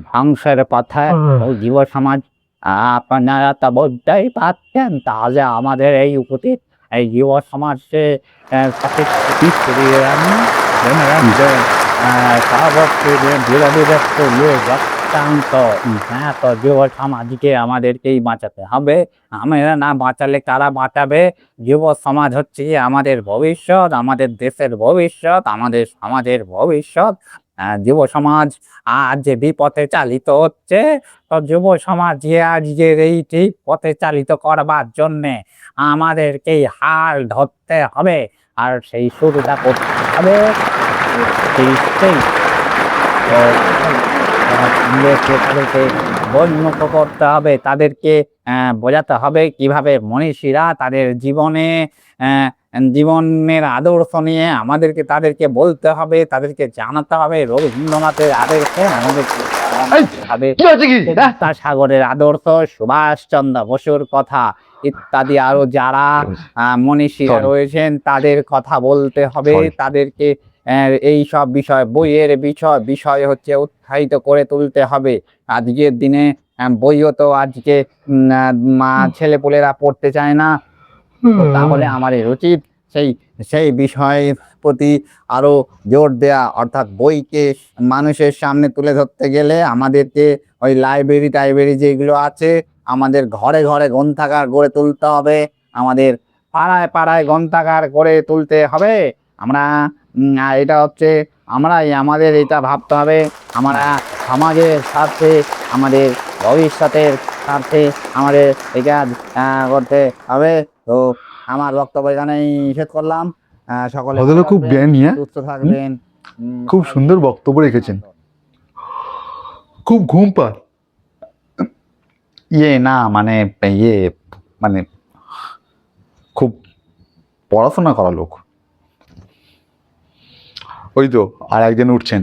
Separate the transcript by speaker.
Speaker 1: ধ্বংসের পথে ওই যুব সমাজ। আপনারা তো বুঝতেই পারছেন, তাহলে আমাদের এই উপস্থিত এই যুব সমাজকে সঠিক কি ফিরিয়ে আনবে। জেনে রাখবেন সর্বত্র যে বিরোধীদের চক্রান্ত। হ্যাঁ, তো যুব সমাজকে আমাদেরকেই বাঁচাতে হবে। আমরা না বাঁচালে কারা বাঁচাবে? যুব সমাজ হচ্ছে আমাদের ভবিষ্যৎ, আমাদের দেশের ভবিষ্যৎ, আমাদের সমাজের ভবিষ্যৎ। যুব সমাজ আজ যে বিপথে চালিত হচ্ছে, তো যুব সমাজকে আজকের এই ঠিক পথে চালিত করবার জন্যে আমাদেরকেই হাল ধরতে হবে, আর সেই শুরুটা করতে হবে সেই তাদেরকে বৈন্যত করতে হবে, তাদেরকে বোঝাতে হবে কিভাবে মনীষীরা তাদের জীবনে জীবনের আদর্শ নিয়ে আমাদেরকে তাদেরকে বলতে হবে, তাদেরকে জানাতে হবে রবীন্দ্রনাথের আদর্শে আমাদেরকে হবে, বিদ্যাসাগরের আদর্শ, সুভাষচন্দ্র বসুর কথা ইত্যাদি আরো যারা মনীষীরা রয়েছেন তাদের কথা বলতে হবে। তাদেরকে এই সব বিষয় বইয়ের বিষয় হচ্ছে উৎসাহিত করে তুলতে হবে। আজকের দিনে বইও তো আজকে ছেলেপুলেরা পড়তে চায় না। তাহলে আমাদের উচিত সেই বিষয়ের প্রতি আরো জোর দেয়া, অর্থাৎ বইকে মানুষের সামনে তুলে ধরতে গেলে আমাদেরকে ওই লাইব্রেরি যেগুলো আছে, আমাদের ঘরে ঘরে গ্রন্থাগার গড়ে তুলতে হবে, আমাদের পাড়ায় পাড়ায় গ্রন্থাগার গড়ে তুলতে হবে। আমরা এটা হচ্ছে আমাদের এটা ভাবতে হবে, আমরা সমাজের স্বার্থে, আমাদের ভবিষ্যতের স্বার্থে আমাদের এটা করতে হবে। তো আমার বক্তব্য এখানেই শেষ করলাম। সকলে
Speaker 2: খুব জ্ঞানী,
Speaker 1: সুস্থ থাকবেন।
Speaker 2: খুব সুন্দর বক্তব্য রেখেছেন। খুব ঘুম পায়
Speaker 1: না মানে মানে খুব পড়াশোনা করা লোক।
Speaker 2: ওই তো আর একজন উঠছেন।